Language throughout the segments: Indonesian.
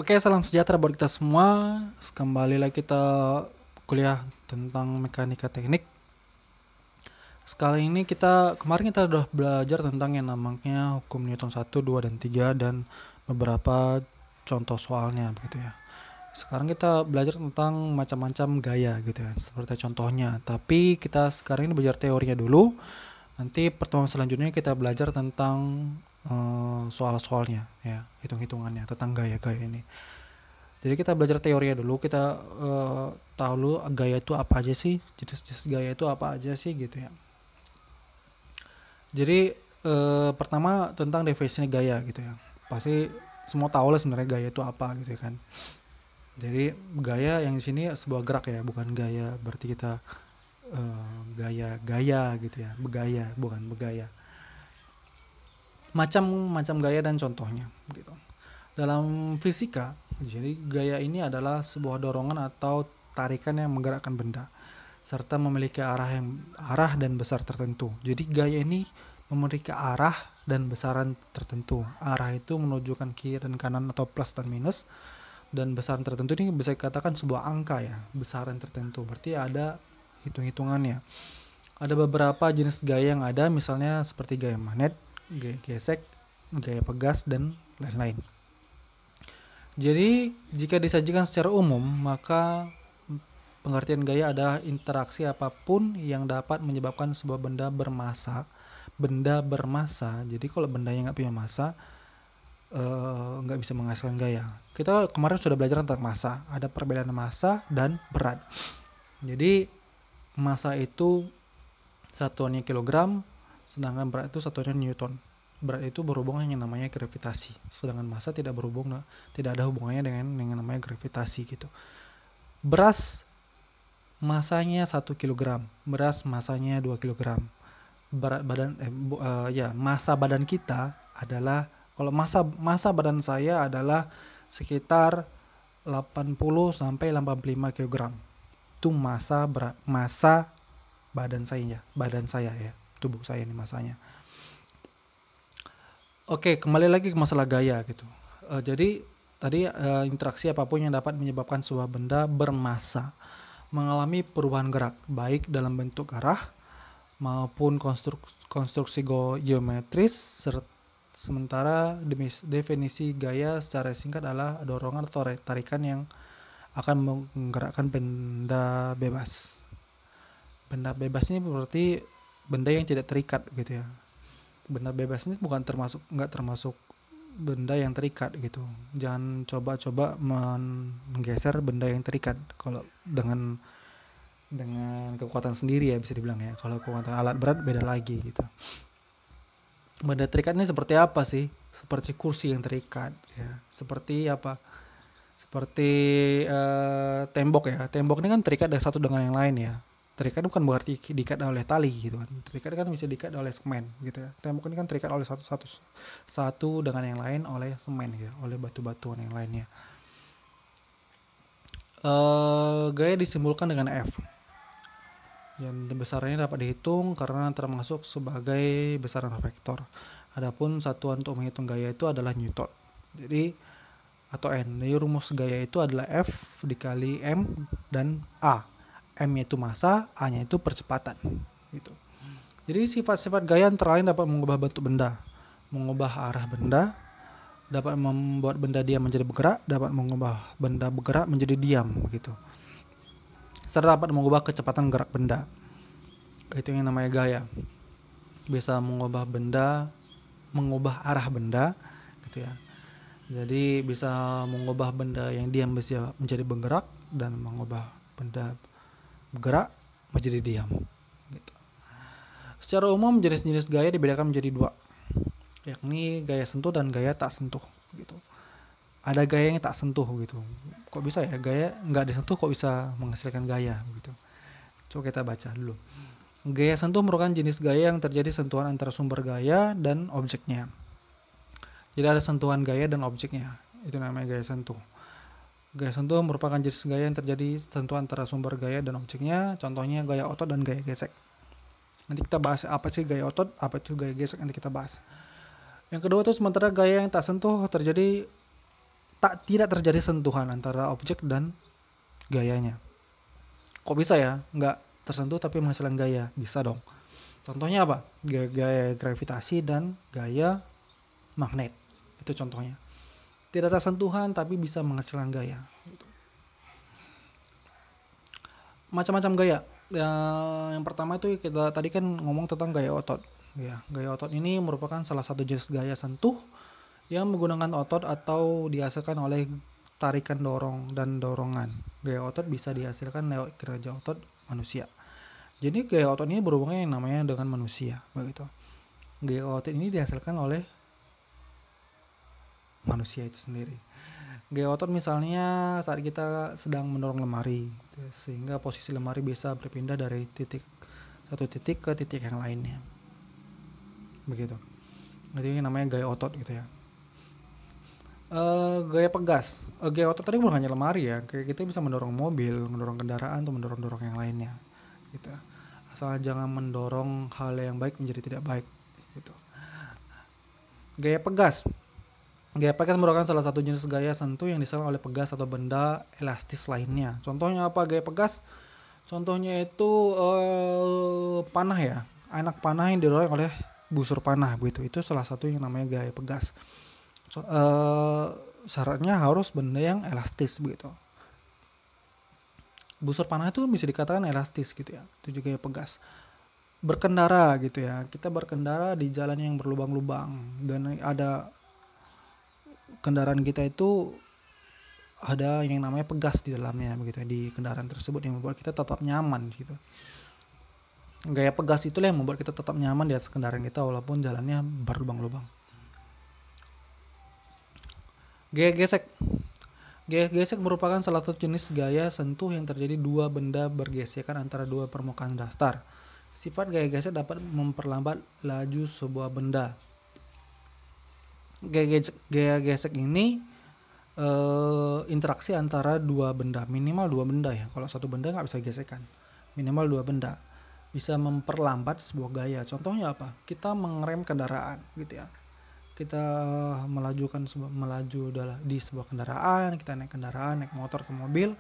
Oke, salam sejahtera buat kita semua. Kembali lagi kita kuliah tentang mekanika teknik. Sekali ini kemarin kita udah belajar tentang yang namanya hukum Newton 1, 2, dan 3 dan beberapa contoh soalnya begitu ya. Sekarang kita belajar tentang macam-macam gaya gitu ya, seperti contohnya. Tapi kita sekarang ini belajar teorinya dulu. Nanti pertemuan selanjutnya kita belajar tentang soal-soalnya ya, hitung-hitungannya tentang gaya-gaya ini. Jadi kita belajar teorinya dulu, kita tahu dulu gaya itu apa aja sih, jenis-jenis gaya itu apa aja sih gitu ya. Jadi pertama tentang definisi gaya gitu ya. Pasti semua tahu lah sebenarnya gaya itu apa gitu kan. Jadi gaya yang di sini sebuah gerak ya, bukan gaya berarti kita gaya gitu ya, begaya bukan begaya. Macam-macam gaya dan contohnya gitu. Dalam fisika, jadi gaya ini adalah sebuah dorongan atau tarikan yang menggerakkan benda serta memiliki arah dan besar tertentu. Jadi gaya ini memiliki arah dan besaran tertentu. Arah itu menunjukkan kiri dan kanan atau plus dan minus, dan besaran tertentu ini bisa dikatakan sebuah angka ya, besaran tertentu. Berarti ada hitung-hitungannya. Ada beberapa jenis gaya yang ada, misalnya seperti gaya magnet, gaya gesek, gaya pegas, dan lain-lain. Jadi jika disajikan secara umum, maka pengertian gaya adalah interaksi apapun yang dapat menyebabkan sebuah benda bermassa. Jadi kalau bendanya nggak punya massa, nggak bisa menghasilkan gaya. Kita kemarin sudah belajar tentang massa. Ada perbedaan massa dan berat. Jadi massa itu satuannya kilogram, sedangkan berat itu satuannya newton. Berat itu berhubungan dengan namanya gravitasi, sedangkan massa tidak ada hubungannya dengan namanya gravitasi gitu. Beras masanya 1 kg, beras masanya 2 kg. Berat badan massa badan kita adalah, kalau massa badan saya adalah sekitar 80 sampai 85 kg. Itu massa badan saya ya, tubuh saya ini massanya. Oke, kembali lagi ke masalah gaya gitu. Jadi tadi interaksi apapun yang dapat menyebabkan sebuah benda bermassa mengalami perubahan gerak, baik dalam bentuk arah maupun konstruksi geometris. Sementara definisi gaya secara singkat adalah dorongan atau tarikan yang akan menggerakkan benda bebas. Benda bebas ini berarti benda yang tidak terikat gitu ya. Benda bebas ini nggak termasuk benda yang terikat gitu. Jangan coba-coba menggeser benda yang terikat kalau dengan kekuatan sendiri ya, bisa dibilang ya. Kalau kekuatan alat berat beda lagi gitu. Benda terikat ini seperti apa sih? Seperti kursi yang terikat ya. Seperti apa? Seperti tembok ya. Tembok ini kan terikat dari satu dengan yang lain ya. Terikat bukan berarti diikat oleh tali gitu kan. Terikat kan bisa diikat oleh semen gitu ya. Tembok ini kan terikat oleh satu dengan yang lain oleh semen ya, oleh batu-batuan yang lainnya. Gaya disimbolkan dengan F. Dan besarnya dapat dihitung karena termasuk sebagai besaran vektor. Adapun satuan untuk menghitung gaya itu adalah Newton. Jadi atau N. Jadi rumus gaya itu adalah F dikali M dan A. M-nya itu massa, A-nya itu percepatan gitu. Jadi sifat-sifat gaya antara lain dapat mengubah bentuk benda, mengubah arah benda, dapat membuat benda diam menjadi bergerak, dapat mengubah benda bergerak menjadi diam gitu. Serta dapat mengubah kecepatan gerak benda. Itu yang namanya gaya. Bisa mengubah arah benda gitu ya. Jadi bisa mengubah benda yang diam bisa menjadi bergerak, dan mengubah benda bergerak menjadi diam gitu. Secara umum jenis-jenis gaya dibedakan menjadi 2, yakni gaya sentuh dan gaya tak sentuh gitu. Ada gaya yang tak sentuh gitu. Kok bisa ya gaya nggak disentuh kok bisa menghasilkan gaya gitu. Coba kita baca dulu. Gaya sentuh merupakan jenis gaya yang terjadi sentuhan antara sumber gaya dan objeknya. Jadi ada sentuhan gaya dan objeknya, itu namanya gaya sentuh. Gaya sentuh merupakan jenis gaya yang terjadi sentuhan antara sumber gaya dan objeknya. Contohnya gaya otot dan gaya gesek. Nanti kita bahas apa sih gaya otot, apa itu gaya gesek, nanti kita bahas. Yang kedua itu sementara gaya yang tak sentuh terjadi tidak terjadi sentuhan antara objek dan gayanya. Kok bisa ya nggak tersentuh tapi menghasilkan gaya? Bisa dong. Contohnya apa? Gaya gravitasi dan gaya magnet. Itu contohnya. Tidak ada sentuhan tapi bisa menghasilkan gaya. Macam-macam gaya. Yang pertama itu kita tadi kan ngomong tentang gaya otot. Ya, gaya otot ini merupakan salah satu jenis gaya sentuh yang menggunakan otot atau dihasilkan oleh tarikan dorong dan dorongan. Gaya otot bisa dihasilkan lewat kerja otot manusia. Jadi gaya otot ini berhubungan yang namanya dengan manusia, begitu. Gaya otot ini dihasilkan oleh manusia itu sendiri. Gaya otot misalnya saat kita sedang mendorong lemari, sehingga posisi lemari bisa berpindah dari satu titik ke titik yang lainnya. Begitu. Itu yang namanya gaya otot gitu ya. Gaya pegas. Gaya otot tadi bukan hanya lemari ya, kayak kita bisa mendorong mobil, mendorong kendaraan, atau mendorong yang lainnya. Gitu. Asal jangan mendorong hal yang baik menjadi tidak baik. Gitu. Gaya pegas. Gaya pegas merupakan salah satu jenis gaya sentuh yang diserang oleh pegas atau benda elastis lainnya. Contohnya apa gaya pegas? Contohnya itu panah ya. Anak panah yang didorong oleh busur panah begitu. Itu salah satu yang namanya gaya pegas. Syaratnya harus benda yang elastis begitu. Busur panah itu bisa dikatakan elastis gitu ya. Itu juga gaya pegas. Berkendara gitu ya. Kita berkendara di jalan yang berlubang-lubang dan ada kendaraan kita itu ada yang namanya pegas di dalamnya begitu ya, di kendaraan tersebut yang membuat kita tetap nyaman gitu. Gaya pegas itulah yang membuat kita tetap nyaman di atas kendaraan kita walaupun jalannya berlubang-lubang. Gaya gesek. Gaya gesek merupakan salah satu jenis gaya sentuh yang terjadi dua benda bergesekan antara dua permukaan datar. Sifat gaya gesek dapat memperlambat laju sebuah benda. Gaya gesek ini interaksi antara dua benda, minimal dua benda ya. Kalau satu benda nggak bisa gesekan, minimal dua benda bisa memperlambat sebuah gaya. Contohnya apa? Kita mengerem kendaraan gitu ya. Kita melaju di sebuah kendaraan, kita naik kendaraan, naik motor atau mobil,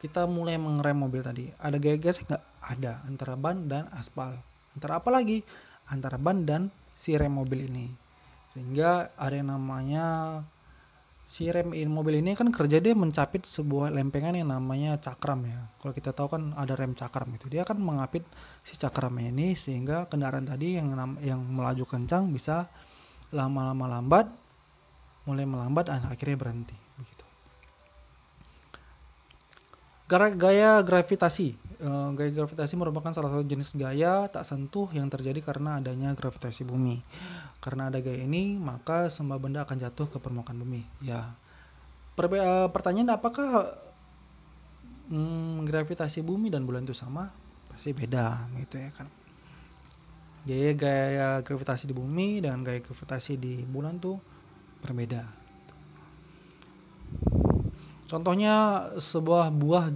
kita mulai mengerem mobil tadi. Ada gaya gesek nggak? Ada, antara ban dan aspal. Antara apa lagi? Antara ban dan si rem mobil ini. Sehingga ada yang namanya si rem mobil ini kan kerja dia mencapit sebuah lempengan yang namanya cakram ya. Kalau kita tahu kan ada rem cakram itu, dia akan mengapit si cakramnya ini sehingga kendaraan tadi yang melaju kencang bisa lama-lama lambat, mulai melambat dan akhirnya berhenti begitu. Gaya gravitasi. Gaya gravitasi merupakan salah satu jenis gaya tak sentuh yang terjadi karena adanya gravitasi bumi. Karena ada gaya ini, maka semua benda akan jatuh ke permukaan bumi. Ya. Pertanyaan apakah gravitasi bumi dan bulan itu sama? Pasti beda gitu ya kan. Gaya gravitasi di bumi dan gaya gravitasi di bulan tuh berbeda. Contohnya sebuah buah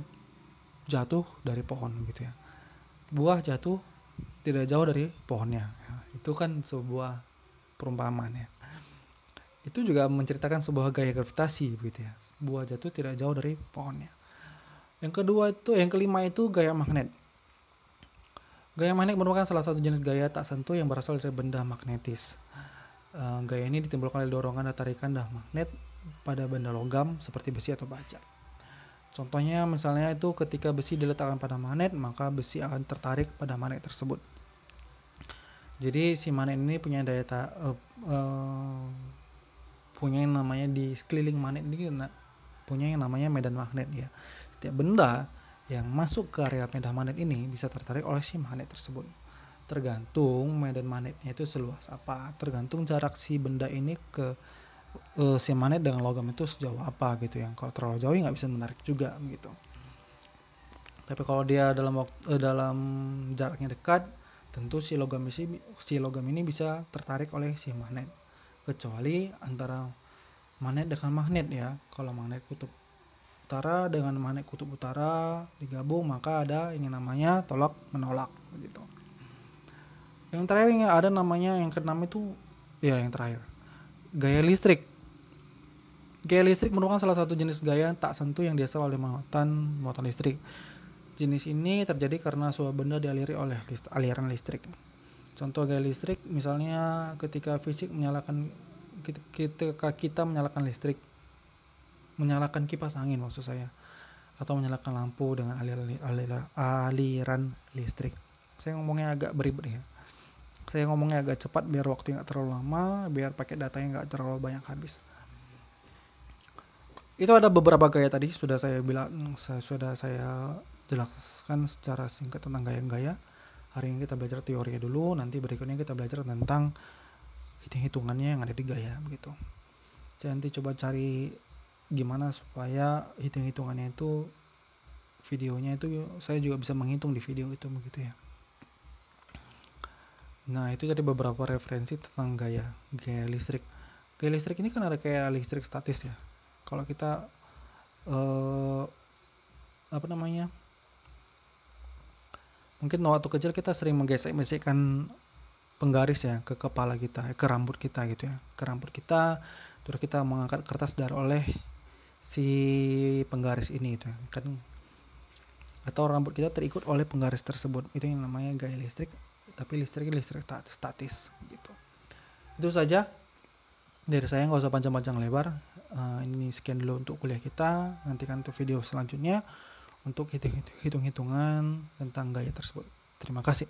jatuh dari pohon gitu ya. Buah jatuh tidak jauh dari pohonnya. Ya, itu kan sebuah perumpamaan ya. Itu juga menceritakan sebuah gaya gravitasi begitu ya. Buah jatuh tidak jauh dari pohonnya. Yang kelima itu gaya magnet. Gaya magnet merupakan salah satu jenis gaya tak sentuh yang berasal dari benda magnetis. Gaya ini ditimbulkan oleh dorongan dan tarikan magnet pada benda logam seperti besi atau baja. Contohnya misalnya itu ketika besi diletakkan pada magnet, maka besi akan tertarik pada magnet tersebut. Jadi si magnet ini punya daya punya yang namanya di sekeliling magnet ini punya yang namanya medan magnet ya. Setiap benda yang masuk ke area medan magnet ini bisa tertarik oleh si magnet tersebut. Tergantung medan magnetnya itu seluas apa, tergantung jarak si benda ini ke si magnet dengan logam itu sejauh apa gitu ya. Kalau terlalu jauh nggak bisa menarik juga gitu. Tapi kalau dia dalam jaraknya dekat, tentu si logam ini bisa tertarik oleh si magnet. Kecuali antara magnet dengan magnet ya. Kalau magnet kutub utara dengan magnet kutub utara digabung, maka ada yang namanya tolak menolak begitu. Yang terakhir yang ada namanya yang keenam itu ya yang terakhir. Gaya listrik. Gaya listrik merupakan salah satu jenis gaya tak sentuh yang dihasilkan oleh muatan listrik. Jenis ini terjadi karena sebuah benda dialiri oleh aliran listrik. Contoh gaya listrik misalnya ketika kita menyalakan listrik, menyalakan kipas angin maksud saya, atau menyalakan lampu dengan aliran listrik. Saya ngomongnya agak beribet ya. Saya ngomongnya agak cepat biar waktu nggak terlalu lama, biar pakai datanya nggak terlalu banyak habis. Itu ada beberapa gaya tadi sudah saya jelaskan secara singkat tentang gaya-gaya. Hari ini kita belajar teorinya dulu, nanti berikutnya kita belajar tentang hitung-hitungannya yang ada di gaya begitu. Saya nanti coba cari gimana supaya hitung-hitungannya itu, videonya itu saya juga bisa menghitung di video itu begitu ya. Nah, itu jadi beberapa referensi tentang gaya listrik. Gaya listrik ini kan ada kayak listrik statis ya. Kalau kita mungkin waktu kecil kita sering menggesek-gesekkan penggaris ya ke kepala kita, ke rambut kita gitu ya, ke rambut kita, terus kita mengangkat kertas oleh si penggaris ini gitu ya kan, atau rambut kita terikut oleh penggaris tersebut. Itu yang namanya gaya listrik, tapi listrik statis gitu. Itu saja dari saya, nggak usah panjang-panjang lebar. Ini sekian dulu untuk kuliah kita. Nantikan untuk video selanjutnya untuk hitung-hitungan tentang gaya tersebut. Terima kasih.